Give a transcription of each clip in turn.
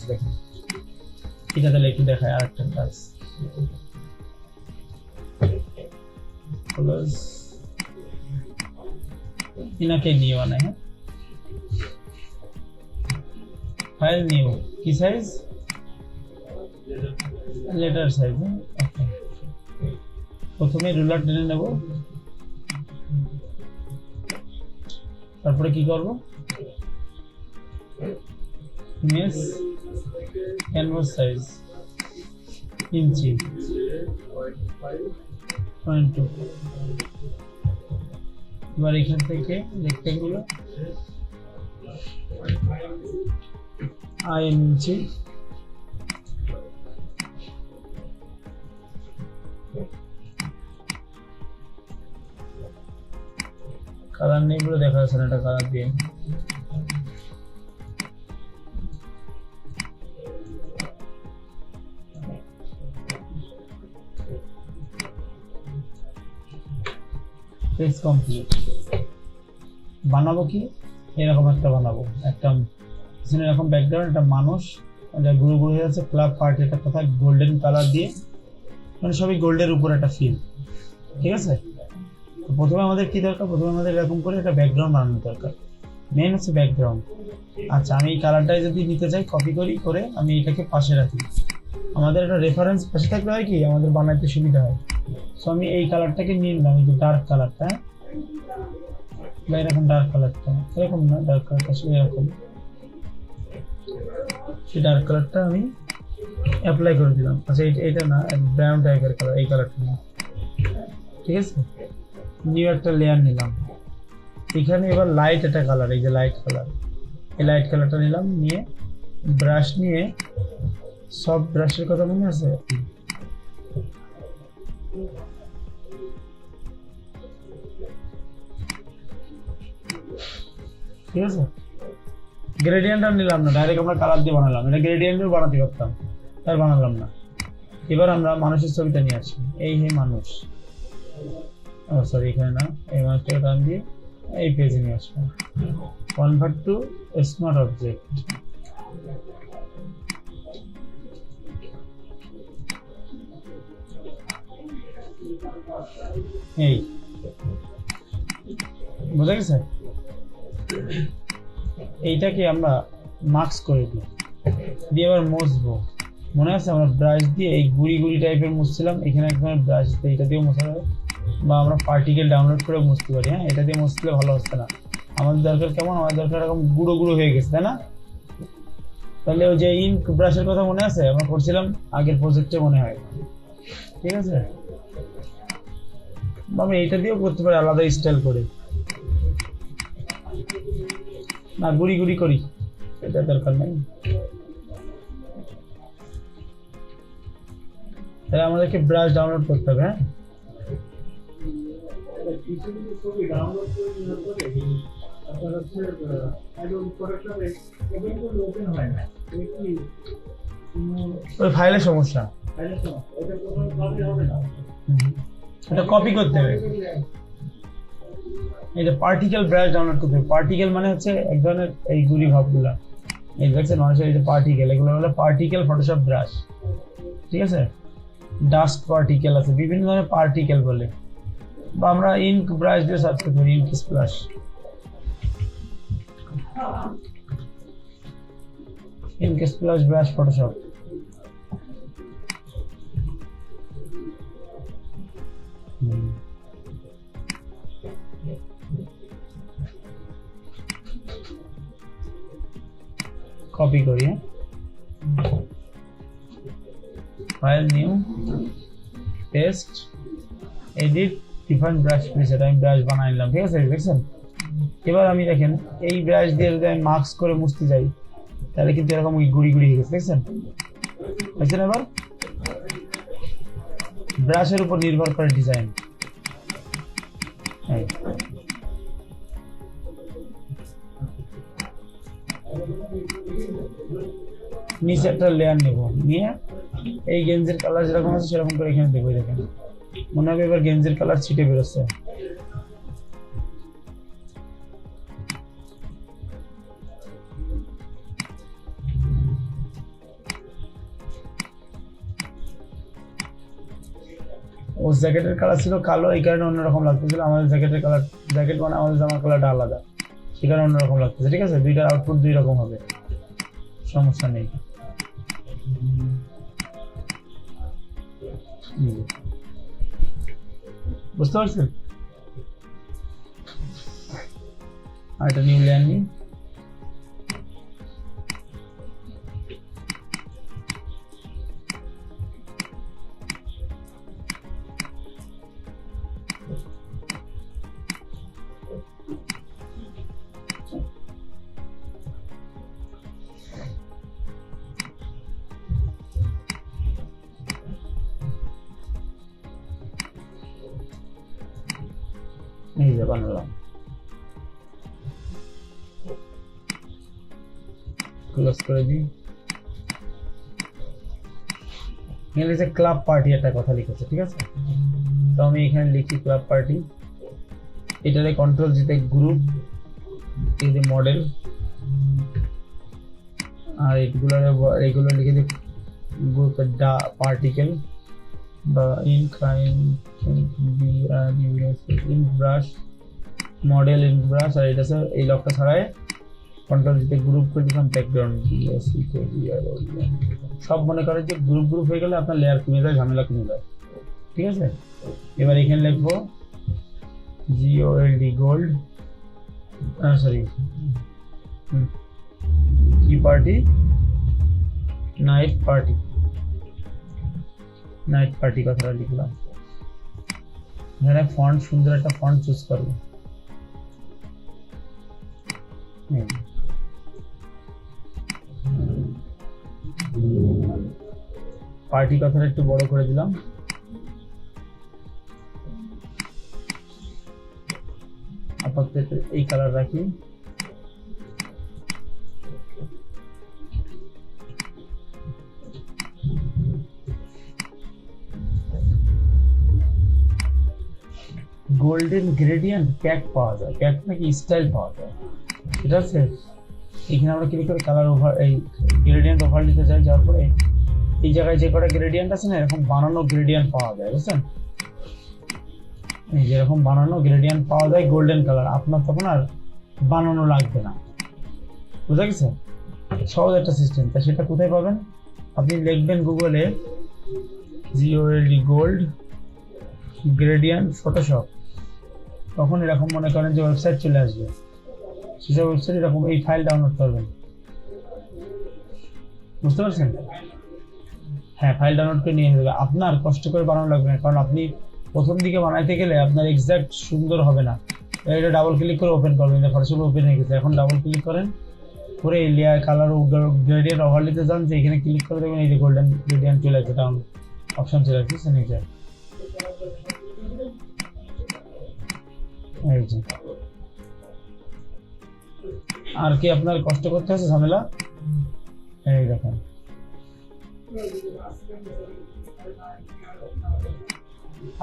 করছি দেখেন। এটা তাহলে একটু দেখায় আরেকটা কাজ। ইনাকে নিয়ে বানাই, হ্যাঁ ফাইল নিউ কি সাইজ, লেটার সাইজ। প্রথমে রুলার টেনে নেব, তারপরে কি করব, ইমেজ ক্যানভাস সাইজ ইঞ্চি 0.2। এবার এখান থেকে রেক্টেঙ্গুলার ইঞ্চি, কালার নেই বলে দেখা যাচ্ছে না, এটা কালার দিয়ে পেজ কমপ্লিট। বানাবো কি, এরকম একটা বানাবো, একটা এরকম ব্যাকগ্রাউন্ড, একটা মানুষ যা গুঁড়ো গুঁড়ো হয়ে আছে, ক্লাব পার্টি একটা কথা, গোল্ডেন কালার দিয়ে, মানে সবই গোল্ডের উপর একটা ফিল। ঠিক আছে, তো প্রথমে আমাদের কি দরকার, প্রথমে আমাদের এরকম করে একটা ব্যাকগ্রাউন্ড বানানো দরকার, মেইন হচ্ছে ব্যাকগ্রাউন্ড। আচ্ছা আমি এই কালারটাই যদি নিতে চাই, কপি করি, করে আমি এটাকে পাশে রাখি, আমাদের একটা রেফারেন্স পাশে থাকলে হয় কি আমাদের বানাইতে সুবিধা হয়। সো আমি এই কালারটাকে নিয়ে নিলাম, এই যে ডার্ক কালারটা, বা এরকম ডার্ক কালারটা, এরকম না ডার্ক কালারটা আসলে এরকম, সেই ডার্ক কালারটা আমি অ্যাপ্লাই করে দিলাম। আচ্ছা এটা না, ব্রাউন টাইপের কালার, এই কালারটা না, ঠিক আছে। নিউ একটা লেয়ার নিলাম, এখানে এবার লাইট একটা কালার, এই যে লাইট কালার, এই লাইট কালারটা নিলাম, নিয়ে ব্রাশ নিয়ে, সব ব্রাশের কথা মনে আছে, ঠিক আছে। গ্রেডিয়েন্ট আর নিলাম না, ডাইরেক্ট আমরা কালার দিয়ে বানালাম, এটা গ্রেডিয়েন্টও বানাতে পারতাম, তার বানালাম না। এবার আমরা মানুষের ছবিটা নিয়ে আসি, এই হে মানুষ, ও সরি এখানে না, এই মানুষটাকে টান দিয়ে এই পেজে নিয়ে আসবো, কনভার্ট টু স্মার্ট অবজেক্ট। এই বোঝা গেছে, এইটাকে আমরা মার্কস করে দিই, দিয়ে এবার মুছবো। মনে আছে আমরা ব্রাশ দিয়ে এই গুড়ি গুড়ি টাইপের মুছছিলাম, এখানে এক ধরনের ব্রাশ দিয়ে এটা দিয়েও মোছা যাবে, বা আমরা পার্টিকেল ডাউনলোড করে মুছতে পারি। হ্যাঁ এটা দিয়ে মুছলে ভালো হচ্ছে না, আমাদের দরকার কেমন, আমাদের দরকার এরকম গুঁড়ো গুঁড়ো হয়ে গেছে, তাই না। তাহলে ওই যে ইঙ্ক ব্রাশের কথা মনে আছে, আমরা করছিলাম আগের প্রজেক্টে মনে হয়, ঠিক আছে। আমরা এইটা দিয়েও করতে পারি আলাদা স্টাইল করে, না গুড়ি গুড়ি করি, এটা দরকার নেই। তাহলে আমাদেরকে ব্রাশ ডাউনলোড করতে হবে। হ্যাঁ ওই ফাইলের সমস্যা, এটা কপি করতে হবে। এই যে পার্টিকেল ব্রাশ ডাউনলোড করতে হবে, পার্টিকেল মানে হচ্ছে এক ধরনের এই গুড়ি ভাবগুলা, এই দেখছেন মানুষের এই যে পার্টিকেল, এগুলো হলো পার্টিকেল ফটোশপ ব্রাশ, ঠিক আছে। ডাস্ট পার্টিকেল আছে, বিভিন্ন ধরনের পার্টিকেল বলে, বা আমরা ইঙ্ক ব্রাশ দিয়ে সার্চ করতে পারি, ink splash. Ink splash brush Photoshop, copy করি, হ্যাঁ file new paste edit different brush preset, আমি ব্রাশ বানাই নিলাম, ঠিক আছে দেখছেন। এবার আমি দেখেন এই ব্রাশ দিয়ে যদি আমি মার্কস করে মুছতে যাই, তাহলে কিন্তু এরকম গুড়ি গুড়ি হয়ে গেছে, দেখছেন দেখছেন। এবার ব্রাশের উপর নির্ভর করে ডিজাইন, নিচে একটা লেয়ার নেব, নিয়ে এই গেঞ্জের কালার যেরকম আছে সেরকম করে এখানে দেবো, দেখেন মনে হবে এবার গেঞ্জের কালার ছিটে বেরোচ্ছে। ও জ্যাকেটের কালার ছিল কালো, এই কারণে অন্যরকম লাগতেছিল। আমাদের জ্যাকেটের কালার, জ্যাকেট মানে আমাদের জামার কালারটা আলাদা, সেই কারণে অন্যরকম লাগতেছে। ঠিক আছে, দুইটার আউটপুট দুই রকম হবে, সমস্যা নেই। বুঝতে পারছেন? আর এটা নিউ লেয়ার নিই। এই যে বানালাম, ক্লোজ করে দিই। এখানে লিখেছে ক্লাব পার্টি, একটা কথা লিখেছে। ঠিক আছে, তো আমি এখানে লিখি ক্লাব পার্টি। এটারে কন্ট্রোল জিতে গ্রুপ, এই যে মডেল, আর এগুলো লিখে দিই গ্রুপ পার্টিকেল বা ink brush, model ink brush. আর এটা স্যার এই লকটা ছাড়াই কন্ট্রোল জিতে গ্রুপ করে দিলাম ব্যাকগ্রাউন্ড। সব মনে করে যে গ্রুপ হয়ে গেলে আপনার লেয়ার কমে যায়, ঝামেলা কমে যায়। ঠিক আছে, এবার এখানে লিখবো GOLD গোল্ড, সরি কি party, night party, night party কথাটা লিখলাম। এখানে ফন্ট, সুন্দর একটা ফন্ট চুজ করবো। পার্টি কথাটা একটু বড় করে দিলাম। আপাতত এই কালার রাখি। গোল্ডেন গ্রেডিয়েন্ট প্যাক পাওয়া যায়, প্যাক নাকি স্টাইল পাওয়া যায়। ঠিক আছে, এখানে আমরা ক্লিক করে কালার ওভার, এই গ্রেডিয়েন্ট ওভার দিতে যাই। যাওয়ার পরে এই জায়গায় যে কটা গ্রেডিয়েন্ট আছে না, এরকম বানানো গ্রেডিয়েন্ট পাওয়া যায়, বুঝছেন? এই যেরকম বানানো গ্রেডিয়েন্ট পাওয়া যায় গোল্ডেন কালার, আপনার তখন আর বানানো লাগবে না। বুঝা গেছে? সহজ একটা সিস্টেম। তা সেটা কোথায় পাবেন? আপনি লিখবেন গুগলে GOLD গোল্ড গ্রেডিয়েন্ট ফটোশপ, তখন এরকম মনে করেন যে ওয়েবসাইট চলে আসবে। সেসব ওয়েবসাইট এরকম এই ফাইল ডাউনলোড করবেন। বুঝতে পারছেন? হ্যাঁ, ফাইল ডাউনলোড করে নিয়ে যাবে। আপনার কষ্ট করে বানানো লাগবে না, কারণ আপনি প্রথম দিকে বানাইতে গেলে আপনার এক্সাক্ট সুন্দর হবে না। এটা ডাবল ক্লিক করে ওপেন করবেন, ফটোশপ ওপেন হয়ে গেছে। এখন ডাবল ক্লিক করেন করে এই লেয়ার কালার গ্রেডিয়েন্ট ওভারলিতে যান, যে এখানে ক্লিক করে দেবেন, এই যে গোল্ডেন গ্রেডিয়েন্ট চলে আসবে, ডাউন অপশন চলে আসছে নিচে। এই যে, আর কি আপনার কষ্ট করতে আছে ঝামেলা? এই দেখেন,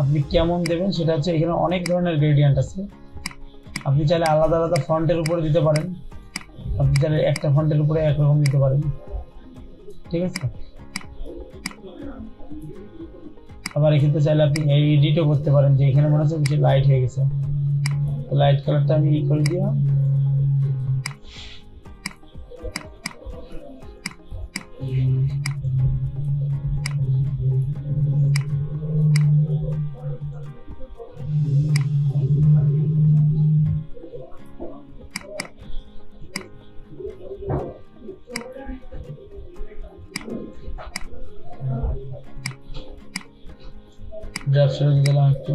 আপনি কেমন দেবেন সেটা হচ্ছে, এখানে অনেক ধরনের গ্রেডিয়েন্ট আছে। আপনি চাইলে আলাদা আলাদা ফন্টের উপরে দিতে পারেন, আপনি চাইলে একটা ফন্টের উপরে একরকম দিতে পারেন। ঠিক আছে, আবার এক্ষেত্রে চাইলে আপনি এডিটও করতে পারেন, যে এখানে মনে হচ্ছে বেশি লাইট হয়ে গেছে, লাইট কালারটা আমি করে দিলাম। ড্রাফট ছেড়ে দিলাম একটু।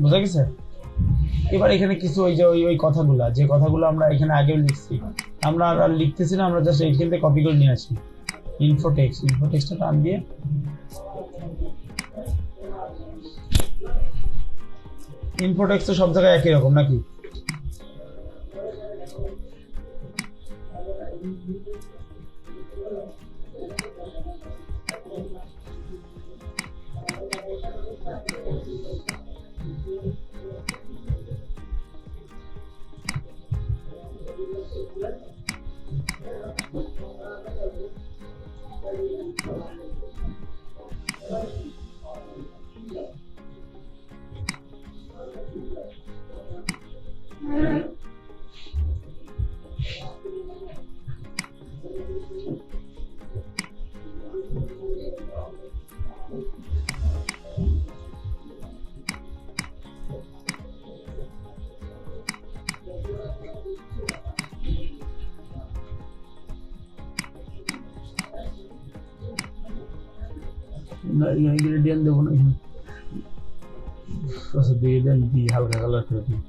বুঝা গেছে? এবার এখানে কিছু ওই যে ওই কথাগুলা, যে কথাগুলো আমরা এখানে আগেও লিখছি, আমরা আর লিখতেছি না, আমরা জাস্ট এইখান থেকে কপি করে নিয়ে আসি। ইনফোটেক্সটা টান দিয়ে ইনফোটেক্স তো সব জায়গায় একই রকম নাকি? यहाँ ग्रेडियंट देव ना দিয়ে দেন দি হালকা কালার করে দিই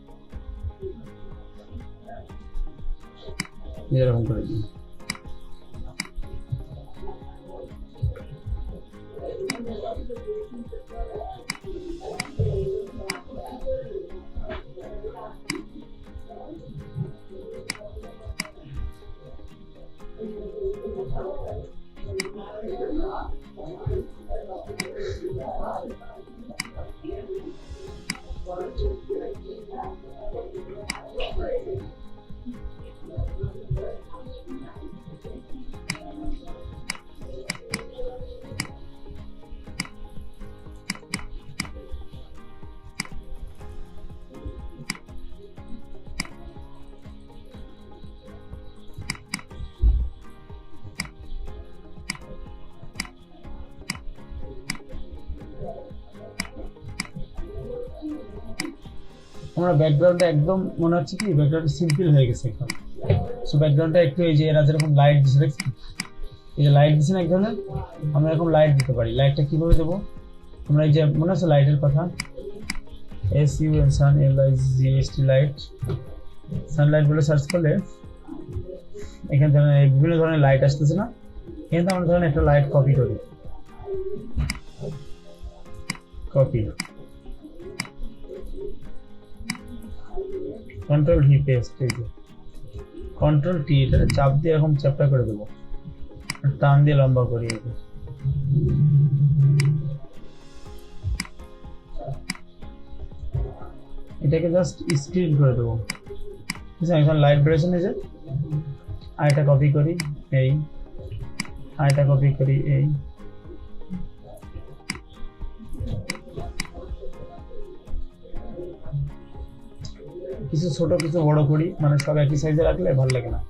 এরকম করে দিই আমরা ব্যাকগ্রাউন্ডটা একদম মনে হচ্ছে কি ব্যাকগ্রাউন্ড সিম্পল হয়ে গেছে একদম সো ব্যাকগ্রাউন্ডটা একটু এই যে এরা যেরকম লাইট দিচ্ছে দেখছেন এই যে লাইট দিচ্ছে না এক ধরনের আমরা এরকম লাইট দিতে পারি লাইটটা কিভাবে দেবো আমরা এই যে মনে আছে লাইটের কথা SUN সান LIGHT লাইট সানলাইট বলে সার্চ করলে এখানে ধরনের বিভিন্ন ধরনের লাইট আসতেছে না এখানে আমরা ধরেন একটা লাইট কপি করি কপি কন্ট্রোল ভি পেস্ট এই যে কন্ট্রোল টি এটা চাপ দিয়ে এরকম চ্যাপটা করে দেবো টান দিয়ে লম্বা করি এই যে এটাকে জাস্ট স্ক্রিন করে দেবো ঠিক আছে এখন লাইট বেড়েছে না যে আইটা কপি করি এই আইটা কপি করি এই কিছু ছোট কিছু বড় করি মানে সব একই সাইজে রাখলে ভালো লাগে না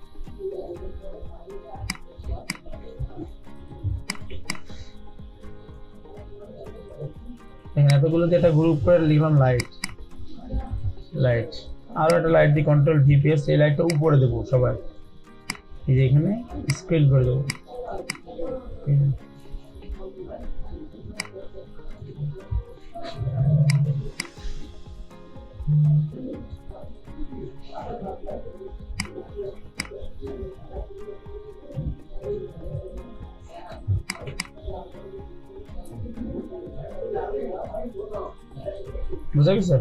এখানে এতগুলো দিয়ে একটা গ্রুপ করে লিখলাম লাইট লাইট আরো একটা লাইট দিয়ে কন্ট্রোল ভি পেস্ট এই লাইটটা উপরে দেবো সবাই এই যে এখানে স্কেল করে দেবো বুঝা গেছে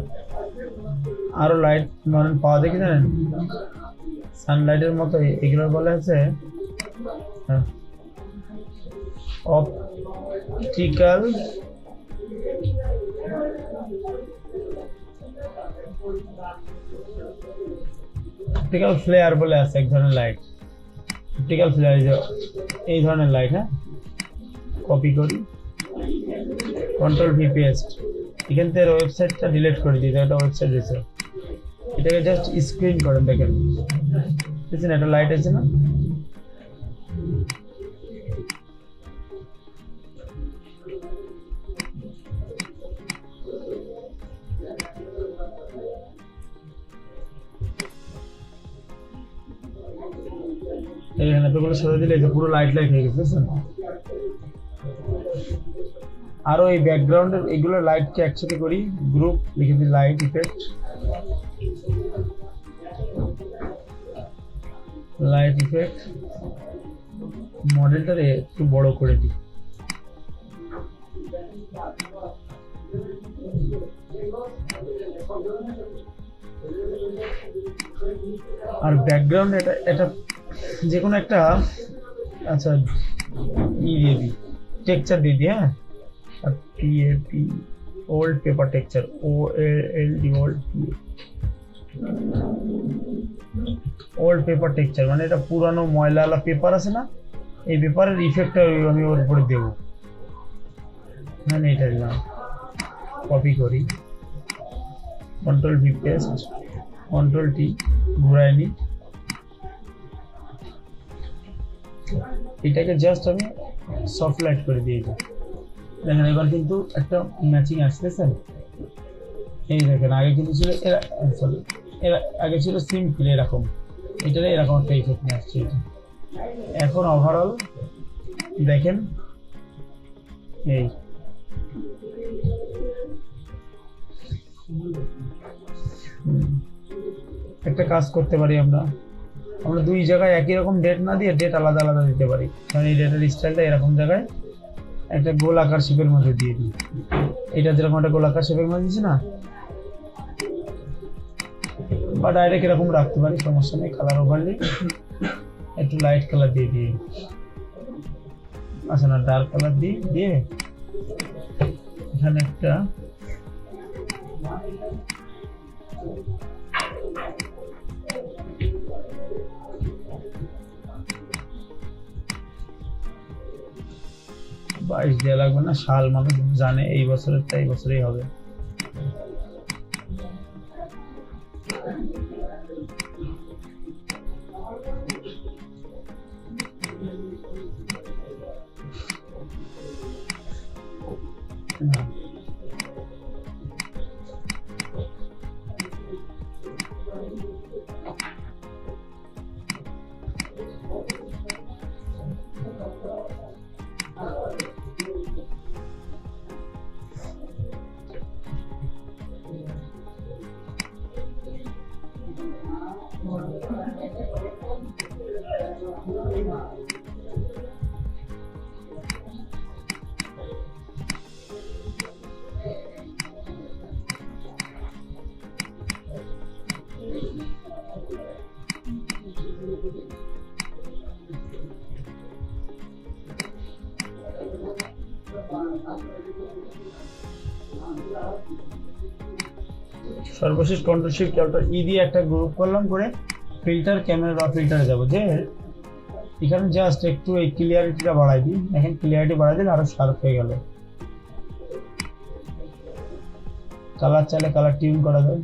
আরো লাইট মানে পাওয়া যায় কি জানেন সানলাইটের মতো এগুলো বলা আছে অপটিক্যাল অপটিক্যাল ফ্লেয়ার বলে আছে এক ধরনের লাইট অপটিক্যাল ফ্লেয়ার এই ধরনের লাইট হ্যাঁ কপি করি কন্ট্রোল ভি পেস্ট এখান থেকে ওয়েবসাইটটা ডিলিট করে দিই এটা ওয়েবসাইট দিয়েছে এটাকে জাস্ট স্ক্রিন করেন দেখেন দেখছেন একটা লাইট আছে না এখানে এতগুলো সরিয়ে দিলে যে পুরো লাইট লাইট হয়ে গেছে বুঝছেন আরো এই ব্যাকগ্রাউন্ডের এগুলো লাইটকে একসাথে করি গ্রুপ লিখে দিই লাইট ইফেক্ট মডেলটারে একটু বড় করে দিই আর ব্যাকগ্রাউন্ড এটা যে কোনো একটা আচ্ছা ই দিয়ে দিই টেক্সচার দিয়ে দিই হ্যাঁ PAP old paper texture OLD old old paper texture, মানে এটা পুরানো ময়লাওয়ালা পেপার আছে না, এই পেপারের ইফেক্টটা আমি ওর উপরে দেবো। মানে এটা দিলাম, কপি করি, control V paste, control T ঘুরাই নি, এটাকে জাস্ট আমি সফট লাইট করে দিয়েছি। দেখেন এবার কিন্তু একটা ম্যাচিং আসতেছে। এই দেখেন আগে কিন্তু ছিল সরি, আগে ছিল সিম্পল এরকম, এটারে এরকম একটা ইফেক্ট নিয়ে আসছে এটা। এখন ওভারঅল দেখেন এই একটা কাজ করতে পারি আমরা দুই জায়গায় একই রকম ডেট না দিয়ে ডেট আলাদা আলাদা দিতে পারি। কারণ এই ডেটের স্টাইলটা এরকম জায়গায় একটা গোলাকার শেপের মধ্যে দিয়ে দিই। এটা যেরকম একটা গোলাকার শেপের মধ্যে দিচ্ছি না, বা ডাইরেক্ট এরকম রাখতে পারি, সমস্যা নেই। কালার ওভারলি একটু লাইট কালার দিয়ে দিই, আচ্ছা না ডার্ক কালার দিয়ে এখানে একটা বাইশ দেওয়া লাগবে না, সাল মানুষ জানে এই বছরের, তাই এই বছরেই হবে। সর্বশেষ কন্ট্রোল শিফট অল্টার ই দিয়ে একটা গ্রুপ করলাম, করে ফিল্টার ক্যামেরা র ফিল্টারে যাবো, যে এখানে জাস্ট একটু এই ক্লিয়ারিটিটা বাড়াই দিই। এখন ক্লিয়ারিটি বাড়াই দিলে আরো শার্প হয়ে গেল। কালার চাইলে কালার টিউন করা যায়।